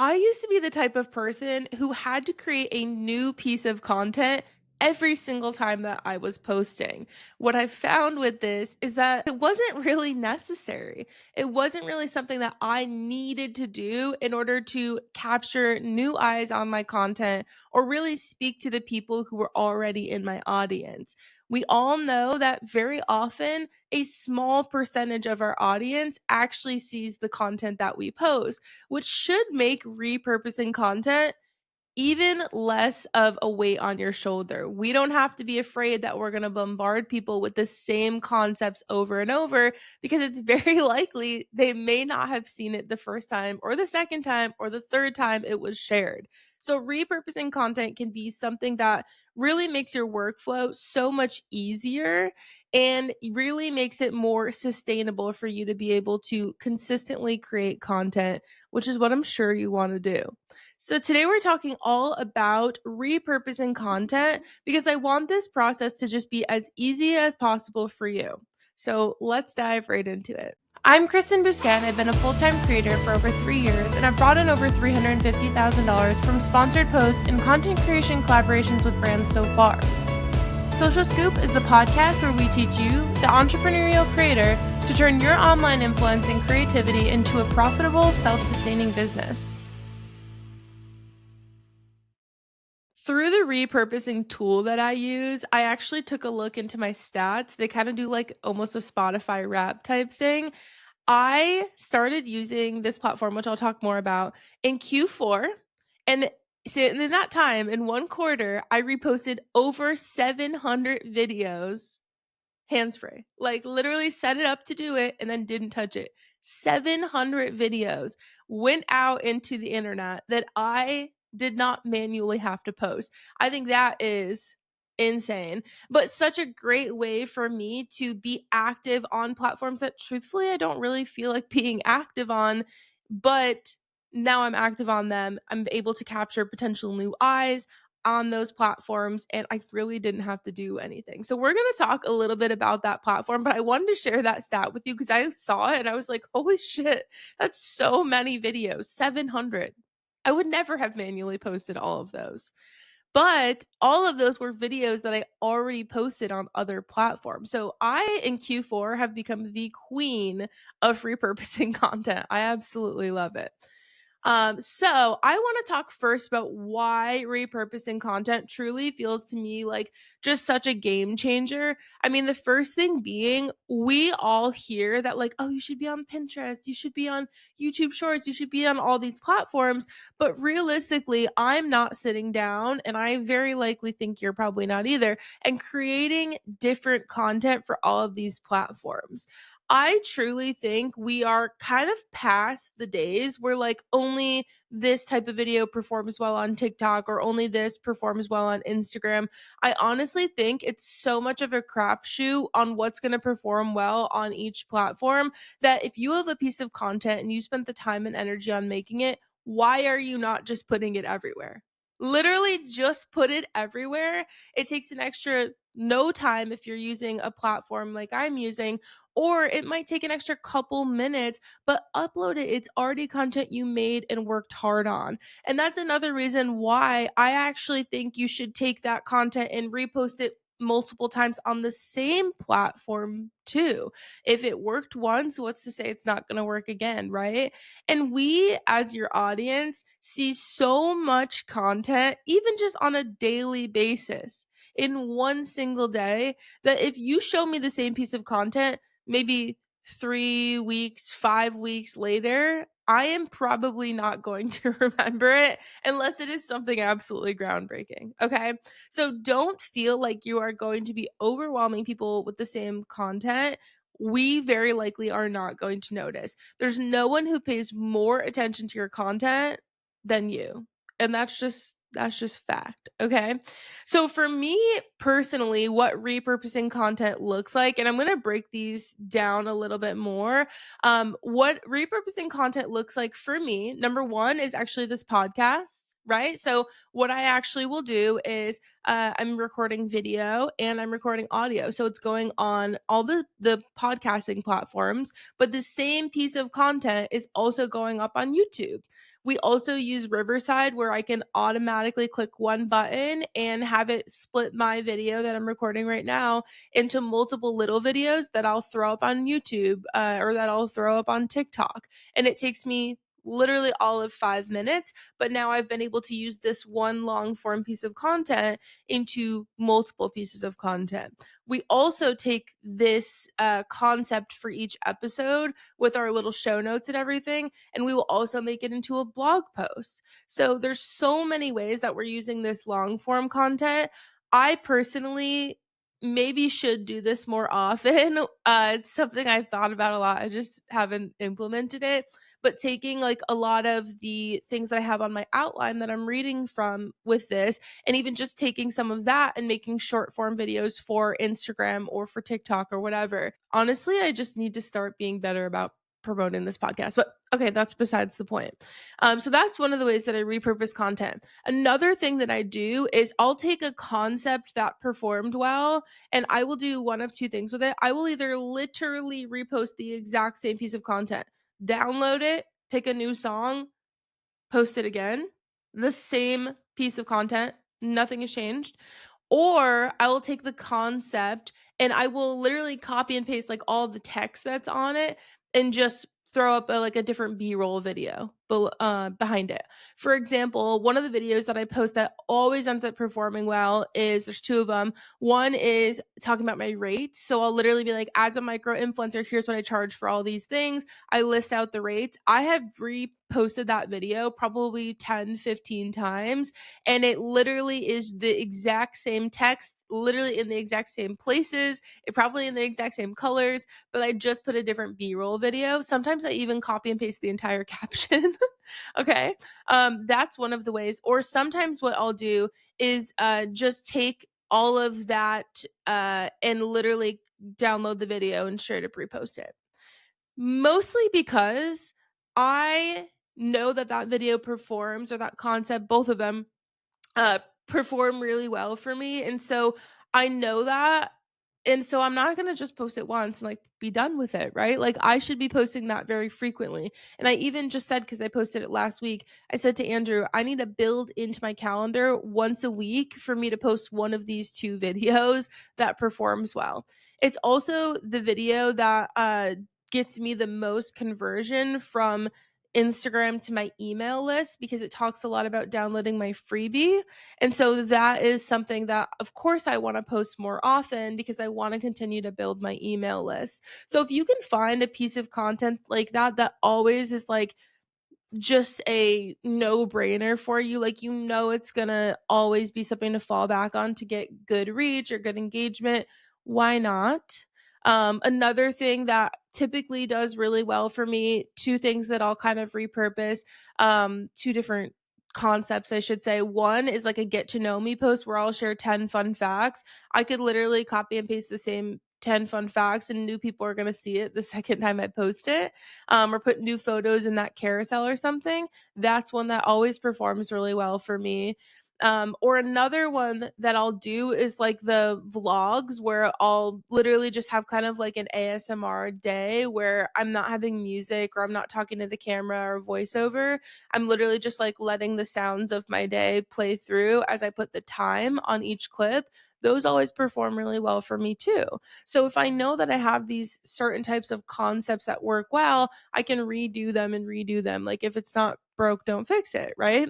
I used to be the type of person who had to create a new piece of content every single time that I was posting. What I found with this is that it wasn't really necessary. It wasn't really something that I needed to do in order to capture new eyes on my content or really speak to the people who were already in my audience. We all know that very often a small percentage of our audience actually sees the content that we post, which should make repurposing content even less of a weight on your shoulder. We don't have to be afraid that we're going to bombard people with the same concepts over and over because it's very likely they may not have seen it the first time or the second time or the third time it was shared. So, repurposing content can be something that really makes your workflow so much easier and really makes it more sustainable for you to be able to consistently create content, which is what I'm sure you want to do. So, today we're talking all about repurposing content because I want this process to just be as easy as possible for you. So, let's dive right into it. I'm Kristen Busquet. I've been a full-time creator for over 3 years, and I've brought in over $350,000 from sponsored posts and content creation collaborations with brands so far. Social Scoop is the podcast where we teach you, the entrepreneurial creator, to turn your online influence and creativity into a profitable, self-sustaining business. Through the repurposing tool that I use, I actually took a look into my stats. They kind of do like almost a Spotify rap type thing. I started using this platform, which I'll talk more about, in Q4. And in that time, in one quarter, I reposted over 700 videos hands free. Like literally set it up to do it and then didn't touch it. 700 videos went out into the internet that I did not manually have to post. I think that is insane, but such a great way for me to be active on platforms that truthfully I don't really feel like being active on, but now I'm active on them. I'm able to capture potential new eyes on those platforms, and I really didn't have to do anything. So we're going to talk a little bit about that platform, but I wanted to share that stat with you because I saw it and I was like, holy shit, that's so many videos, 700. I would never have manually posted all of those. But all of those were videos that I already posted on other platforms. So I, in Q4, have become the queen of repurposing content. I absolutely love it. So I want to talk first about why repurposing content truly feels to me like just such a game changer. I mean, the first thing being, we all hear that, like, oh, you should be on Pinterest, you should be on YouTube Shorts, you should be on all these platforms. But realistically, I'm not sitting down, and I very likely think you're probably not either, and creating different content for all of these platforms. I truly think we are kind of past the days where like only this type of video performs well on TikTok or only this performs well on Instagram. I honestly think it's so much of a crapshoot on what's going to perform well on each platform that if you have a piece of content and you spent the time and energy on making it, why are you not just putting it everywhere? Literally just put it everywhere. It takes an extra no time if you're using a platform like I'm using, or it might take an extra couple minutes, but upload it. It's already content you made and worked hard on. And that's another reason why I actually think you should take that content and repost it multiple times on the same platform too. If it worked once, what's to say it's not going to work again, right? And we, as your audience, see so much content, even just on a daily basis in one single day, that if you show me the same piece of content, maybe 3 weeks, 5 weeks later, I am probably not going to remember it unless it is something absolutely groundbreaking. Okay. So don't feel like you are going to be overwhelming people with the same content. We very likely are not going to notice. There's no one who pays more attention to your content than you. And that's just fact. Okay. So for me personally, what repurposing content looks like, and I'm going to break these down a little bit more. What repurposing content looks like for me, number one is actually this podcast, right? So what I actually will do is I'm recording video and I'm recording audio. So it's going on all the podcasting platforms, but the same piece of content is also going up on YouTube. We also use Riverside, where I can automatically click one button and have it split my video that I'm recording right now into multiple little videos that I'll throw up on YouTube, or that I'll throw up on TikTok. And it takes me literally all of 5 minutes. But now I've been able to use this one long form piece of content into multiple pieces of content. We also take this concept for each episode with our little show notes and everything, and we will also make it into a blog post. So there's so many ways that we're using this long form content. I personally maybe should do this more often. It's something I've thought about a lot. I just haven't implemented it. But taking like a lot of the things that I have on my outline that I'm reading from with this, and even just taking some of that and making short form videos for Instagram or for TikTok or whatever. Honestly, I just need to start being better about promoting this podcast. But okay, that's besides the point. So that's one of the ways that I repurpose content. Another thing that I do is I'll take a concept that performed well and I will do one of two things with it. I will either literally repost the exact same piece of content, download it, pick a new song, post it again, the same piece of content, nothing has changed. Or I will take the concept and I will literally copy and paste like all the text that's on it and just throw up like a different B-roll video behind it. For example, one of the videos that I post that always ends up performing well is, there's two of them. One is talking about my rates. So I'll literally be like, as a micro influencer, here's what I charge for all these things. I list out the rates. I have reposted that video probably 10, 15 times. And it literally is the exact same text, literally in the exact same places, it probably in the exact same colors, but I just put a different B-roll video. Sometimes I even copy and paste the entire caption. Okay. That's one of the ways. Or sometimes what I'll do is just take all of that and literally download the video and straight up repost it. Mostly because I know that that video performs, or that concept, both of them perform really well for me. And so I know that. And so I'm not going to just post it once and like be done with it, right? Like I should be posting that very frequently. And I even just said, because I posted it last week, I said to Andrew, I need to build into my calendar once a week for me to post one of these two videos that performs well. It's also the video that gets me the most conversion from Instagram to my email list, because it talks a lot about downloading my freebie. And so that is something that, of course, I want to post more often because I want to continue to build my email list. So if you can find a piece of content like that, that always is like just a no-brainer for you, like it's gonna always be something to fall back on to get good reach or good engagement, why not? Another thing that typically does really well for me, two things that I'll kind of repurpose, two different concepts I should say. One is like a get to know me post where I'll share 10 fun facts. I could literally copy and paste the same 10 fun facts and new people are going to see it the second time I post it, or put new photos in that carousel or something. That's one that always performs really well for me. Or another one that I'll do is like the vlogs where I'll literally just have kind of like an ASMR day where I'm not having music or I'm not talking to the camera or voiceover. I'm literally just like letting the sounds of my day play through as I put the time on each clip. Those always perform really well for me too. So if I know that I have these certain types of concepts that work well, I can redo them and redo them. Like if it's not broke, don't fix it, right?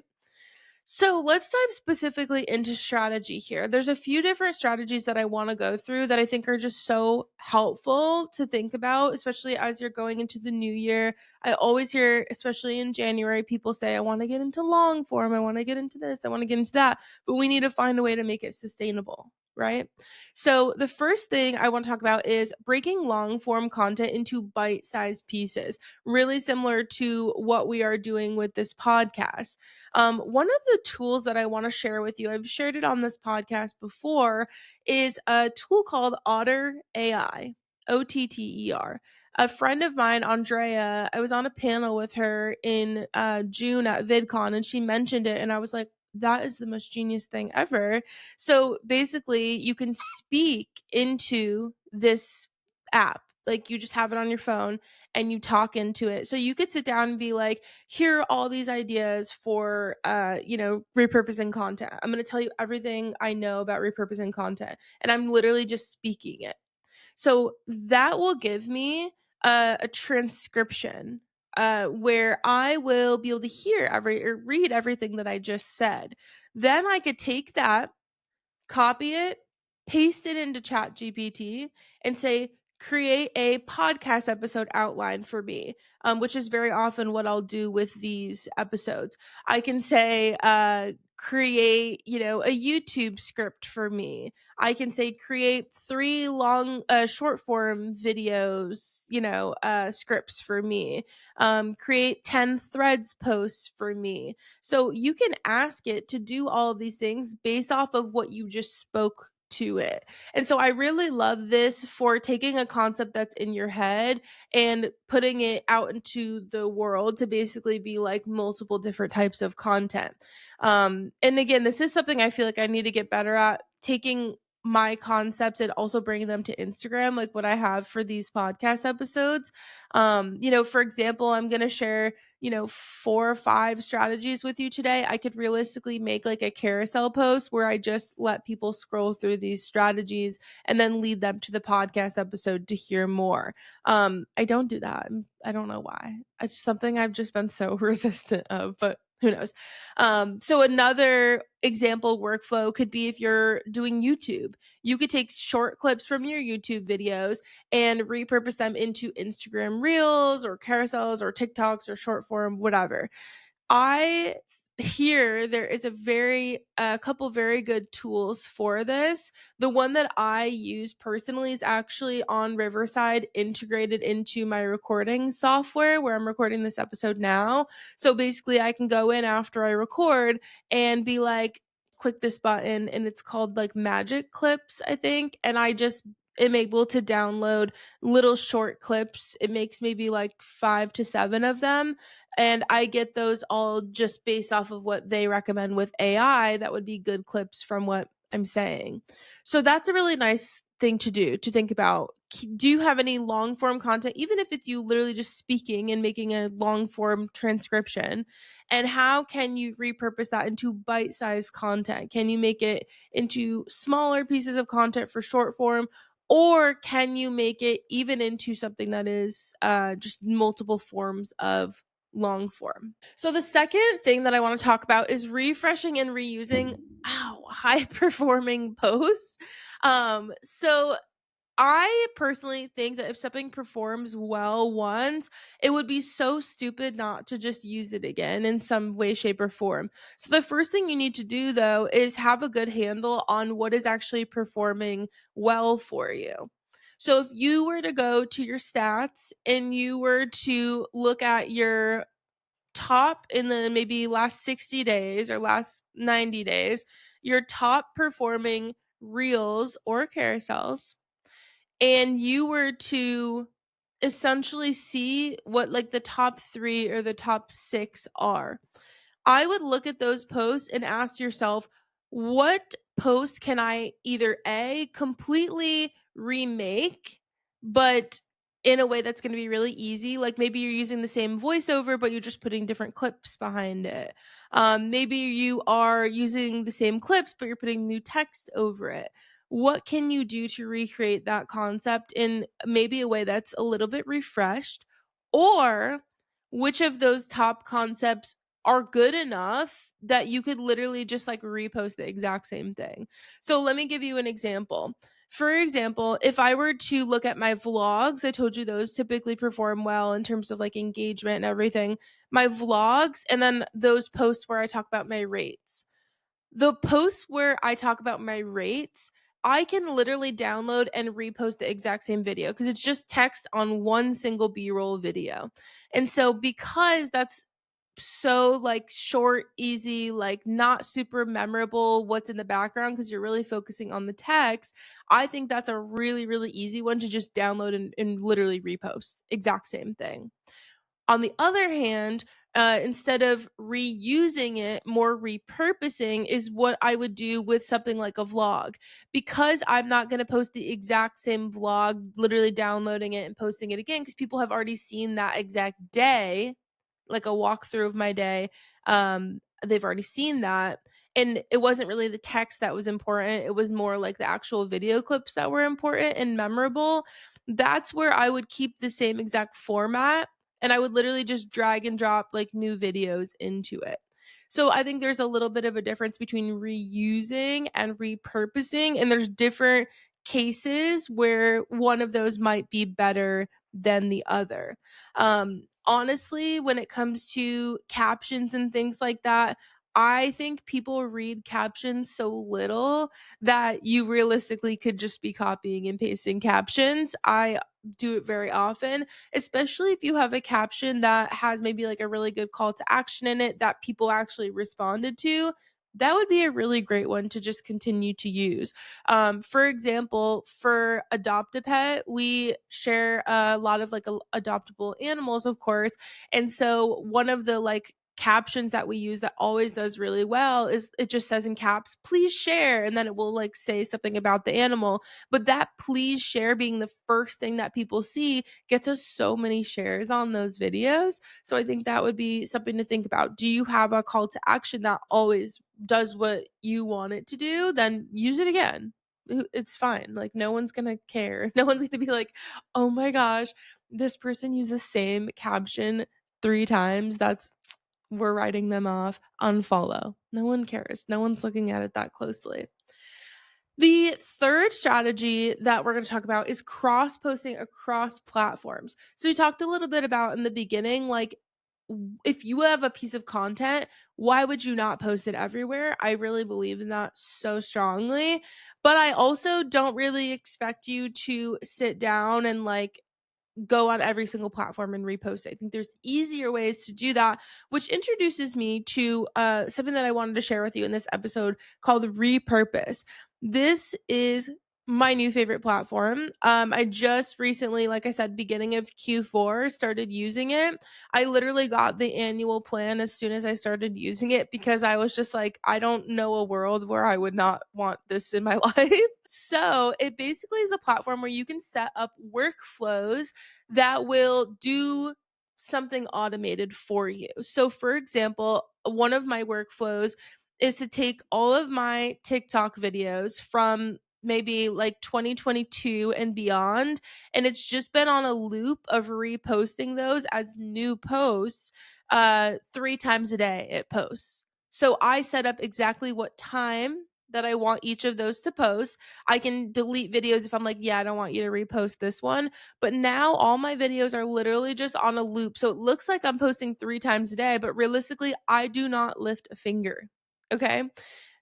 So let's dive specifically into strategy here. There's a few different strategies that I want to go through that I think are just so helpful to think about, especially as you're going into the new year. I always hear, especially in January, people say, I want to get into long form. I want to get into this. I want to get into that. But we need to find a way to make it sustainable, right? So the first thing I want to talk about is breaking long form content into bite-sized pieces, really similar to what we are doing with this podcast. One of the tools that I want to share with you, I've shared it on this podcast before, is a tool called Otter AI, OTTER. A friend of mine, Andrea, I was on a panel with her in June at VidCon, and she mentioned it, and I was like, that is the most genius thing ever. So basically, you can speak into this app. like you just have it on your phone and you talk into it. So you could sit down and be like, here are all these ideas for repurposing content. I'm going to tell you everything I know about repurposing content, and I'm literally just speaking it. So that will give me a transcription where I will be able to hear or read everything that I just said. Then I could take that, copy it, paste it into Chat GPT, and say, create a podcast episode outline for me, which is very often what I'll do with these episodes. I can say, create, a YouTube script for me. I can say, create 3 long, short form videos, scripts for me. Create 10 threads posts for me. So you can ask it to do all of these things based off of what you just spoke to it. And so I really love this for taking a concept that's in your head and putting it out into the world to basically be like multiple different types of content. And again, this is something I feel like I need to get better at, taking my concepts and also bringing them to Instagram, like what I have for these podcast episodes. For example, I'm going to share 4 or 5 strategies with you today. I could realistically make like a carousel post where I just let people scroll through these strategies and then lead them to the podcast episode to hear more. I don't do that. I don't know why. It's something I've just been so resistant of, but who knows? So another example workflow could be if you're doing YouTube. You could take short clips from your YouTube videos and repurpose them into Instagram Reels or carousels or TikToks or short form, whatever. I hear there is a couple very good tools for this. The one that I use personally is actually on Riverside, integrated into my recording software where I'm recording this episode now. So basically I can go in after I record and be like, click this button, and it's called like Magic Clips, I think, and I just am able to download little short clips. It makes maybe like 5 to 7 of them, and I get those all just based off of what they recommend with AI. That would be good clips from what I'm saying. So that's a really nice thing to do, to think about. Do you have any long form content, even if it's you literally just speaking and making a long form transcription? And how can you repurpose that into bite sized content? Can you make it into smaller pieces of content for short form? Or can you make it even into something that is just multiple forms of long form? So the second thing that I want to talk about is refreshing and reusing high performing posts. So I personally think that if something performs well once, it would be so stupid not to just use it again in some way, shape, or form. So, the first thing you need to do, though, is have a good handle on what is actually performing well for you. So, if you were to go to your stats and you were to look at your top in the maybe last 60 days or last 90 days, your top performing reels or carousels, and you were to essentially see what like the top 3 or the top 6 are, I would look at those posts and ask yourself, what posts can I either A, completely remake, but in a way that's going to be really easy? Like maybe you're using the same voiceover, but you're just putting different clips behind it. Maybe you are using the same clips, but you're putting new text over it. What can you do to recreate that concept in maybe a way that's a little bit refreshed? Or which of those top concepts are good enough that you could literally just like repost the exact same thing? So let me give you an example. For example, if I were to look at my vlogs, I told you those typically perform well in terms of like engagement and everything. My vlogs, and then those posts where I talk about my rates. The posts where I talk about my rates, I can literally download and repost the exact same video because it's just text on one single B-roll video. And so because that's so like short, easy, like not super memorable what's in the background because you're really focusing on the text, I think that's a really, really easy one to just download and literally repost. Exact same thing. On the other hand, Instead of reusing it, more repurposing is what I would do with something like a vlog. Because I'm not going to post the exact same vlog, literally downloading it and posting it again, because people have already seen that exact day, like a walkthrough of my day. They've already seen that. And it wasn't really the text that was important. It was more like the actual video clips that were important and memorable. That's where I would keep the same exact format, and I would literally just drag and drop like new videos into it. So I think there's a little bit of a difference between reusing and repurposing, and there's different cases where one of those might be better than the other. Honestly, when it comes to captions and things like that, I think people read captions so little that you realistically could just be copying and pasting captions. I do it very often, especially if you have a caption that has maybe like a really good call to action in it that people actually responded to. That would be a really great one to just continue to use. For example, for Adopt a Pet, we share a lot of like adoptable animals, of course. And so one of the like captions that we use that always does really well is it just says in caps, please share. And then it will like say something about the animal. But that please share being the first thing that people see gets us so many shares on those videos. So I think that would be something to think about. Do you have a call to action that always does what you want it to do? Then use it again. It's fine. Like, no one's gonna care. No one's gonna be like, oh my gosh, this person used the same caption 3 times. We're writing them off. Unfollow. No one cares. No one's looking at it that closely. The third strategy that we're going to talk about is cross posting across platforms. So we talked a little bit about in the beginning, like, if you have a piece of content, why would you not post it everywhere? I really believe in that so strongly. But I also don't really expect you to sit down and like go on every single platform and repost it. I think there's easier ways to do that, which introduces me to something that I wanted to share with you in this episode called Repurpose. This is my new favorite platform. I just recently, like I said, beginning of Q4, started using it. I literally got the annual plan as soon as I started using it because I was just like, I don't know a world where I would not want this in my life. So it basically is a platform where you can set up workflows that will do something automated for you. So, for example, one of my workflows is to take all of my TikTok videos from maybe like 2022 and beyond, and it's just been on a loop of reposting those as new posts 3 times a day it posts. So I set up exactly what time that I want each of those to post. I can delete videos if I'm like, yeah, I don't want you to repost this one. But now all my videos are literally just on a loop. So it looks like I'm posting 3 times a day, but realistically, I do not lift a finger. Okay.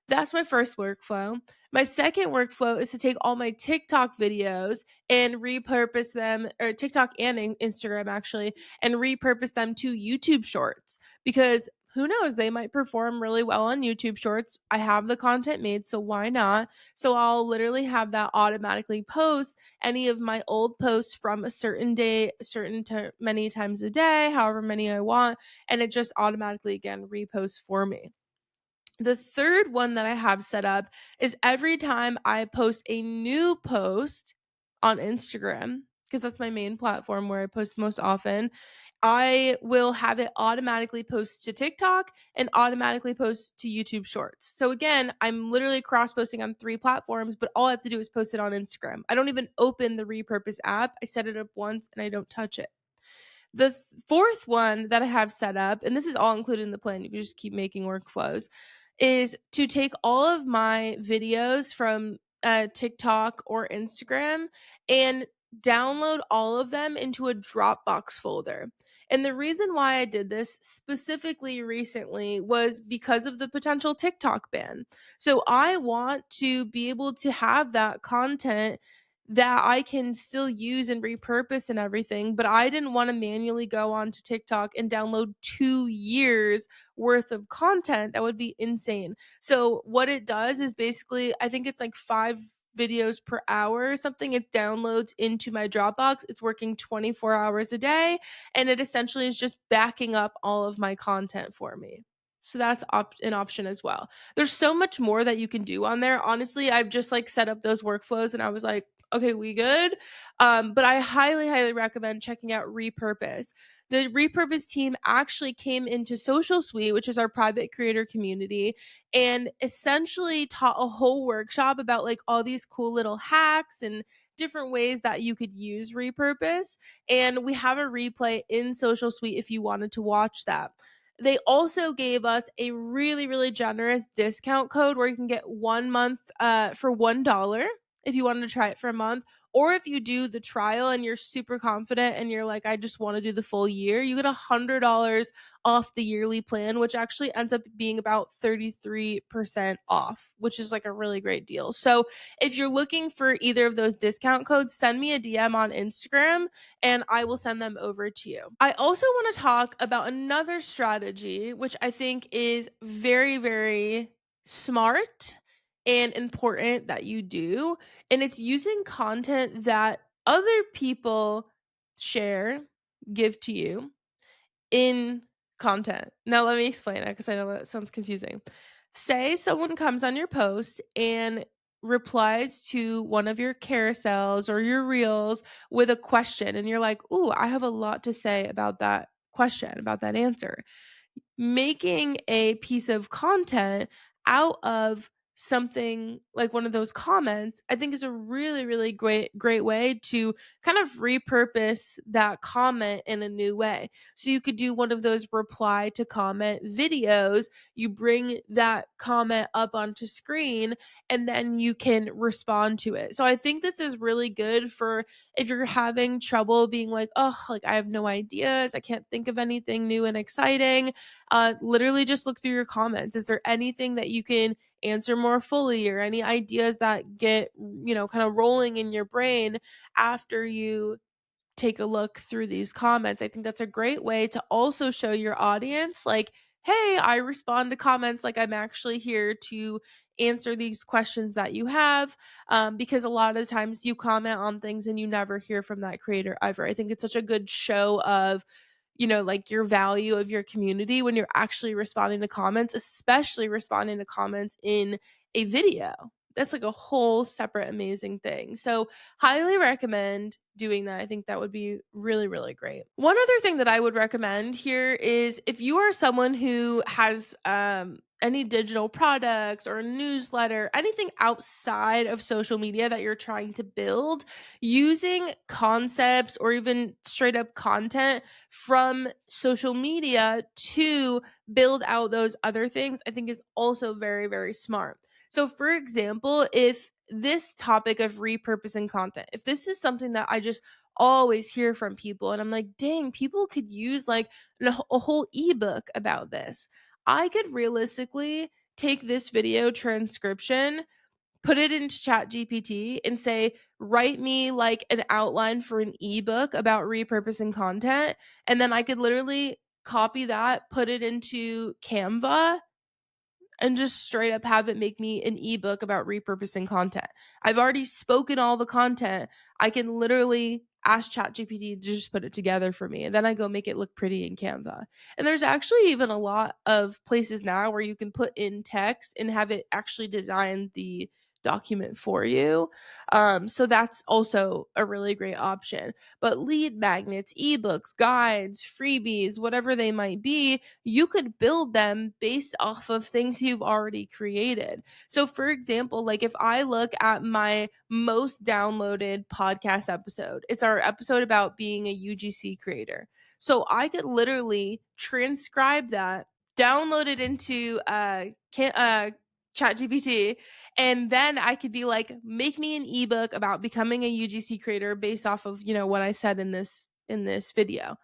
That's my first workflow. My second workflow is to take all my TikTok videos and repurpose them, or TikTok and Instagram actually, and repurpose them to YouTube shorts because who knows, they might perform really well on YouTube shorts. I have the content made, so why not? So I'll literally have that automatically post any of my old posts from a certain day, many times a day, however many I want, and it just automatically again reposts for me. The third one that I have set up is every time I post a new post on Instagram, because that's my main platform where I post the most often, I will have it automatically post to TikTok and automatically post to YouTube Shorts. So again, I'm literally cross posting on 3 platforms, but all I have to do is post it on Instagram. I don't even open the Repurpose app. I set it up once and I don't touch it. The fourth one that I have set up, and this is all included in the plan, you can just keep making workflows, is to take all of my videos from TikTok or Instagram and download all of them into a Dropbox folder. And the reason why I did this specifically recently was because of the potential TikTok ban. So I want to be able to have that content that I can still use and repurpose and everything, but I didn't want to manually go onto TikTok and download 2 years worth of content. That would be insane. So what it does is basically, I think it's like videos per hour or something. It downloads into my Dropbox. It's working 24 hours a day, and it essentially is just backing up all of my content for me. So that's an option as well. There's so much more that you can do on there. Honestly, I've just like set up those workflows and I was like, okay, we good. But I highly, highly recommend checking out Repurpose. The Repurpose team actually came into Social Suite, which is our private creator community, and essentially taught a whole workshop about like all these cool little hacks and different ways that you could use Repurpose. And we have a replay in Social Suite if you wanted to watch that. They also gave us a really, really generous discount code where you can get 1 month for $1 if you wanted to try it for a month. Or if you do the trial and you're super confident and you're like, I just want to do the full year, you get $100 off the yearly plan, which actually ends up being about 33% off, which is like a really great deal. So if you're looking for either of those discount codes, send me a DM on Instagram and I will send them over to you. I also want to talk about another strategy, which I think is very, very smart and important that you do. And it's using content that other people share, give to you in content. Now, let me explain it because I know that sounds confusing. Say someone comes on your post and replies to one of your carousels or your reels with a question, and you're like, ooh, I have a lot to say about that question, about that answer. Making a piece of content out of something like one of those comments, I think is a really, really great way to kind of repurpose that comment in a new way. So you could do one of those reply to comment videos. You bring that comment up onto screen and then you can respond to it. So I think this is really good for if you're having trouble being like, oh, like I have no ideas, I can't think of anything new and exciting. Literally just look through your comments. Is there anything that you can answer more fully or any ideas that get, kind of rolling in your brain after you take a look through these comments? I think that's a great way to also show your audience, like, hey, I respond to comments, like I'm actually here to answer these questions that you have. Because a lot of the times you comment on things and you never hear from that creator ever. I think it's such a good show of, like your value of your community when you're actually responding to comments, especially responding to comments in a video. That's like a whole separate amazing thing. So, highly recommend doing that. I think that would be really, really great. One other thing that I would recommend here is if you are someone who has any digital products or a newsletter, anything outside of social media that you're trying to build, using concepts or even straight up content from social media to build out those other things, I think is also very, very smart. So, for example, if this topic of repurposing content, if this is something that I just always hear from people, and I'm like, dang, people could use like a whole ebook about this. I could realistically take this video transcription, put it into Chat GPT, and say, write me like an outline for an ebook about repurposing content. And then I could literally copy that, put it into Canva, and just straight up have it make me an ebook about repurposing content. I've already spoken all the content. I can literally ask ChatGPT to just put it together for me. And then I go make it look pretty in Canva. And there's actually even a lot of places now where you can put in text and have it actually design the document for you. So that's also a really great option. But lead magnets, ebooks, guides, freebies, whatever they might be, you could build them based off of things you've already created. So, for example, like if I look at my most downloaded podcast episode, it's our episode about being a UGC creator. So, I could literally transcribe that, download it into ChatGPT, and then I could be like, make me an ebook about becoming a UGC creator based off of, what I said in this video.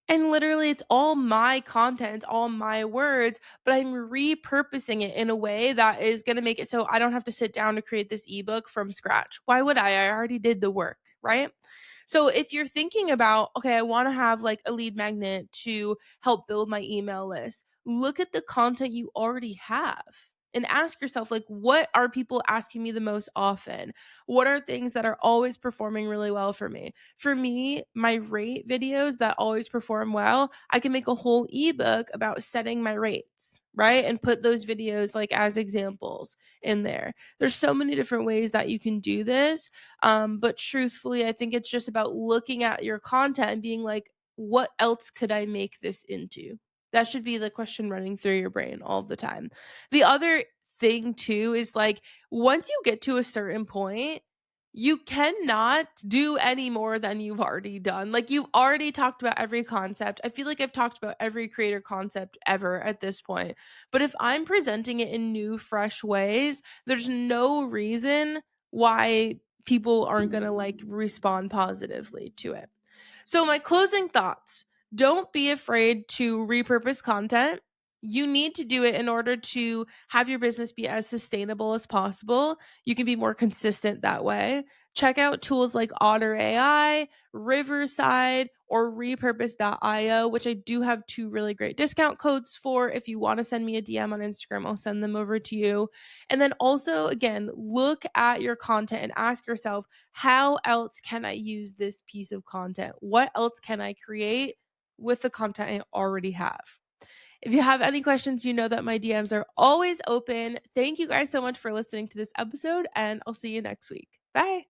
And literally, it's all my content, all my words, but I'm repurposing it in a way that is going to make it so I don't have to sit down to create this ebook from scratch. Why would I? I already did the work, right? So if you're thinking about, okay, I want to have like a lead magnet to help build my email list, look at the content you already have. and ask yourself, like, what are people asking me the most often? What are things that are always performing really well for me? For me, my rate videos that always perform well, I can make a whole ebook about setting my rates, right? And put those videos like as examples in there. There's so many different ways that you can do this. But truthfully, I think it's just about looking at your content and being like, what else could I make this into? That should be the question running through your brain all the time. The other thing too is like once you get to a certain point, you cannot do any more than you've already done. Like you've already talked about every concept. I feel like I've talked about every creator concept ever at this point. But if I'm presenting it in new, fresh ways, there's no reason why people aren't going to like respond positively to it. So, my closing thoughts, don't be afraid to repurpose content. You need to do it in order to have your business be as sustainable as possible. You can be more consistent that way. Check out tools like Otter AI, Riverside, or repurpose.io, which I do have two really great discount codes for. If you want to send me a DM on Instagram, I'll send them over to you. And then also, again, look at your content and ask yourself, how else can I use this piece of content? What else can I create with the content I already have? If you have any questions, you know that my DMs are always open. Thank you guys so much for listening to this episode, and I'll see you next week. Bye.